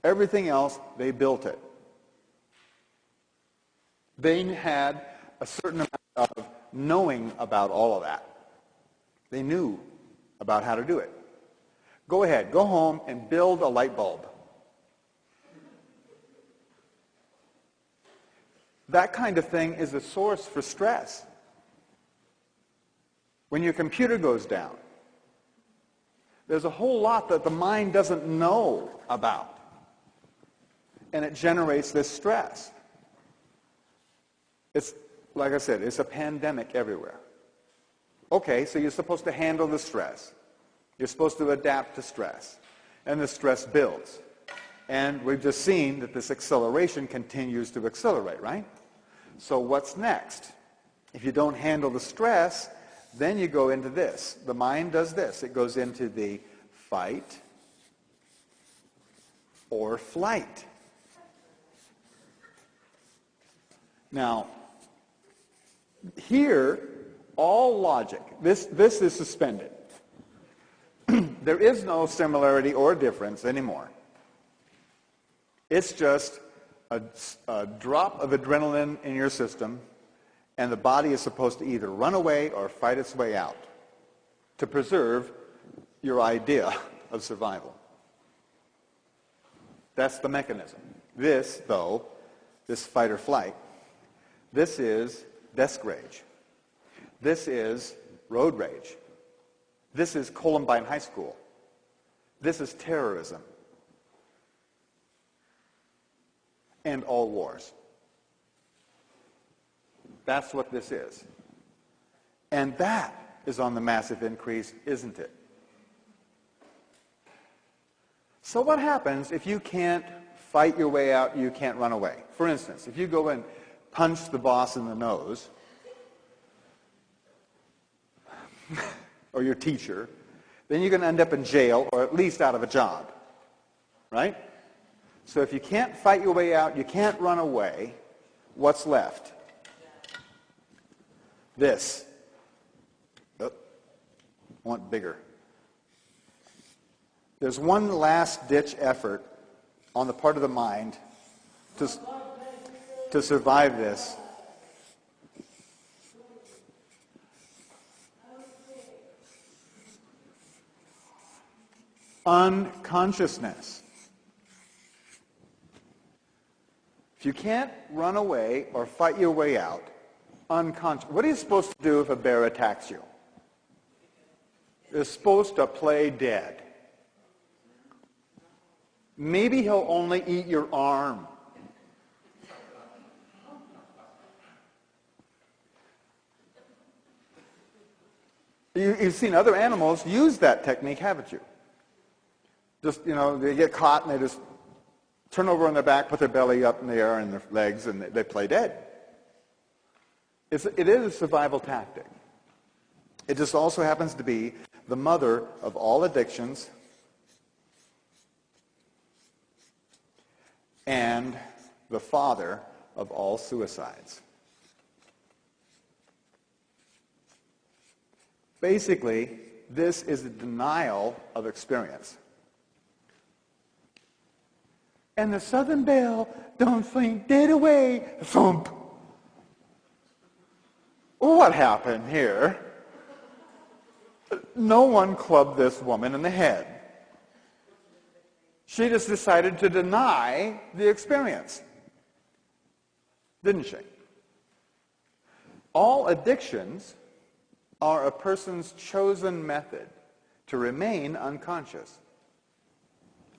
Everything else, they built it. They had a certain amount of knowing about all of that. They knew about how to do it. Go ahead, go home and build a light bulb. That kind of thing is a source for stress. When your computer goes down, there's a whole lot that the mind doesn't know about. And it generates this stress. It's, like I said, it's a pandemic everywhere. Okay, so you're supposed to handle the stress. You're supposed to adapt to stress. And the stress builds. And we've just seen that this acceleration continues to accelerate, right? So what's next? If you don't handle the stress, then you go into this. The mind does this. It goes into the fight or flight. Now, here, all logic, this is suspended. There is no similarity or difference anymore. It's just a drop of adrenaline in your system, and the body is supposed to either run away or fight its way out to preserve your idea of survival. That's the mechanism. This, though, this fight or flight, this is desk rage. This is road rage. This is Columbine High School. This is terrorism. And all wars. That's what this is. And that is on the massive increase, isn't it? So what happens if you can't fight your way out, you can't run away? For instance, if you go and punch the boss in the nose, or your teacher, then you're going to end up in jail or at least out of a job. Right? So if you can't fight your way out, you can't run away, what's left? This. Oh, I want bigger. There's one last-ditch effort on the part of the mind to survive this. Unconsciousness. If you can't run away or fight your way out, unconscious. What are you supposed to do if a bear attacks you? You're supposed to play dead. Maybe he'll only eat your arm. You've seen other animals use that technique, haven't you? Just, they get caught and they just turn over on their back, put their belly up in the air and their legs, and they play dead. It is a survival tactic. It just also happens to be the mother of all addictions and the father of all suicides. Basically, this is a denial of experience. And the southern belle don't faint dead away. Thump. What happened here? No one clubbed this woman in the head. She just decided to deny the experience. Didn't she? All addictions are a person's chosen method to remain unconscious.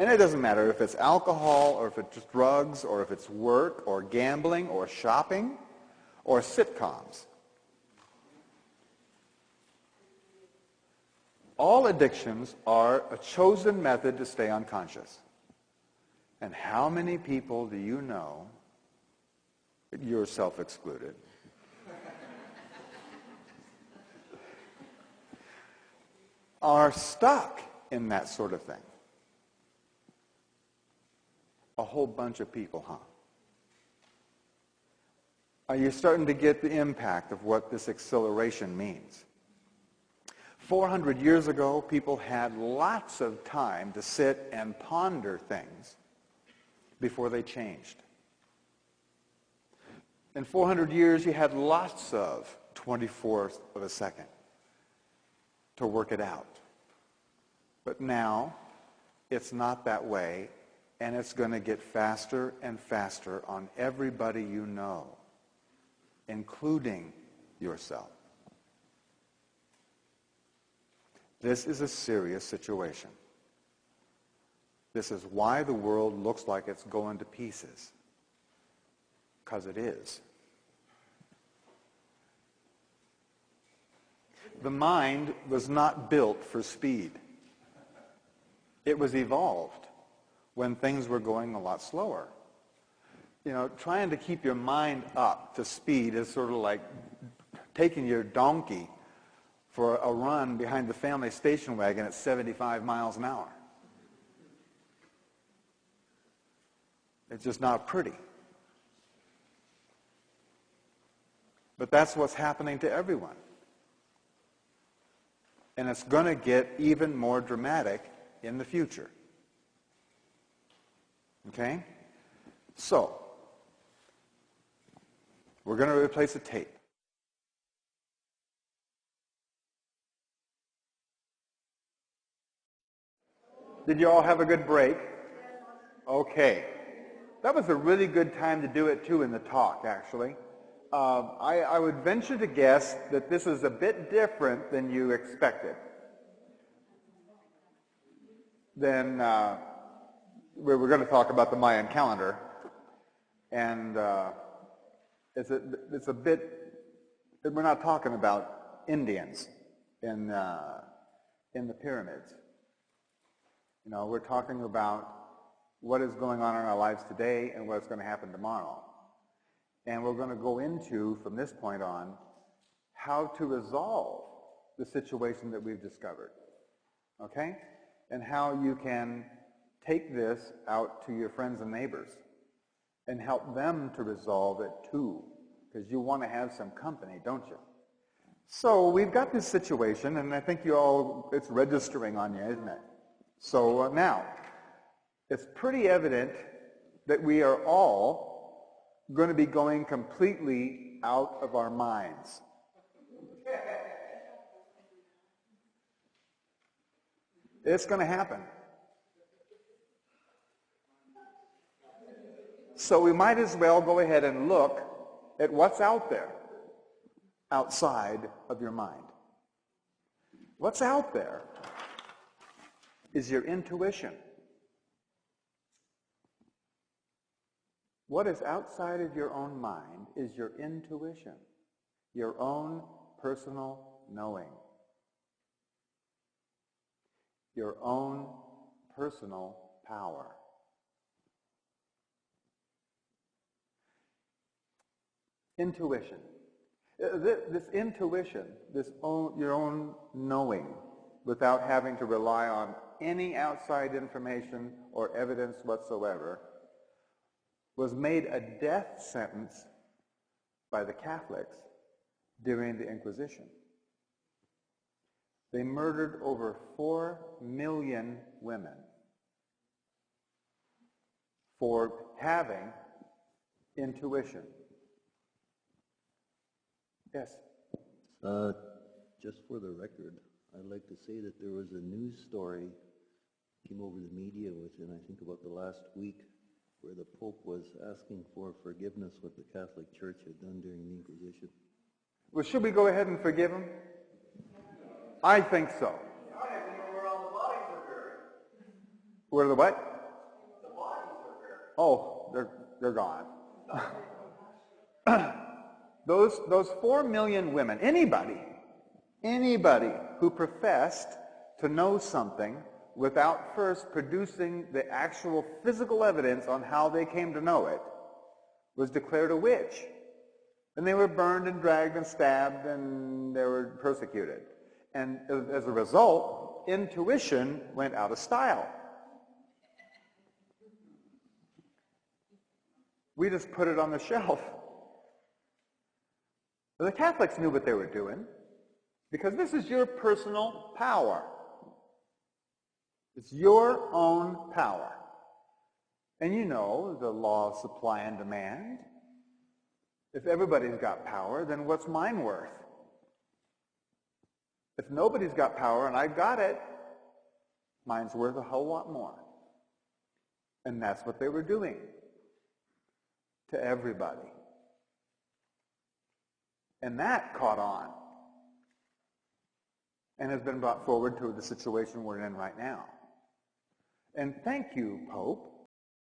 And it doesn't matter if it's alcohol, or if it's drugs, or if it's work, or gambling, or shopping, or sitcoms. All addictions are a chosen method to stay unconscious. And how many people do you know, yourself excluded, are stuck in that sort of thing? A whole bunch of people, huh? Are you starting to get the impact of what this acceleration means? 400 years ago, people had lots of time to sit and ponder things. before they changed. In 400 years, you had lots of 24th of a second to work it out. But now, it's not that way, and it's going to get faster and faster on everybody you know, including yourself. This is a serious situation. This is why the world looks like it's going to pieces. Because it is. The mind was not built for speed. It was evolved when things were going a lot slower. You know, trying to keep your mind up to speed is sort of like taking your donkey for a run behind the family station wagon at 75 miles an hour. It's just not pretty. But that's what's happening to everyone. And it's going to get even more dramatic in the future. Okay? So, we're going to replace a tape. Did you all have a good break? Okay. That was a really good time to do it, too, in the talk, actually. I would venture to guess that this is a bit different than you expected. Then we're going to talk about the Mayan calendar. And it's a bit, we're not talking about Indians in the pyramids. You know, we're talking about what is going on in our lives today and what's going to happen tomorrow. And we're going to go into, from this point on, how to resolve the situation that we've discovered. Okay? And how you can take this out to your friends and neighbors and help them to resolve it too. Because you want to have some company, don't you? So we've got this situation, and I think you all, it's registering on you, isn't it? So now, it's pretty evident that we are all going to be going completely out of our minds. It's going to happen. So we might as well go ahead and look at what's out there, outside of your mind. What's out there is your intuition. What is outside of your own mind is your intuition, your own personal knowing, your own personal power. Intuition. This intuition, your own knowing, without having to rely on any outside information or evidence whatsoever, was made a death sentence by the Catholics during the Inquisition. They murdered over 4 million women for having intuition. Yes? Just for the record, I'd like to say that there was a news story came over the media within, I think, about the last week, where the Pope was asking for forgiveness what the Catholic Church had done during the Inquisition. Well, should we go ahead and forgive him? I think so. I don't even know where all the bodies are buried. Where the what? The bodies are buried. Oh, they're gone. Those 4 million women, anybody who professed to know something without first producing the actual physical evidence on how they came to know it, was declared a witch. And they were burned and dragged and stabbed and they were persecuted. And as a result, intuition went out of style. We just put it on the shelf. The Catholics knew what they were doing, because this is your personal power. It's your own power. And you know the law of supply and demand. If everybody's got power, then what's mine worth? If nobody's got power and I got it, mine's worth a whole lot more. And that's what they were doing to everybody. And that caught on and has been brought forward to the situation we're in right now. And thank you, Pope,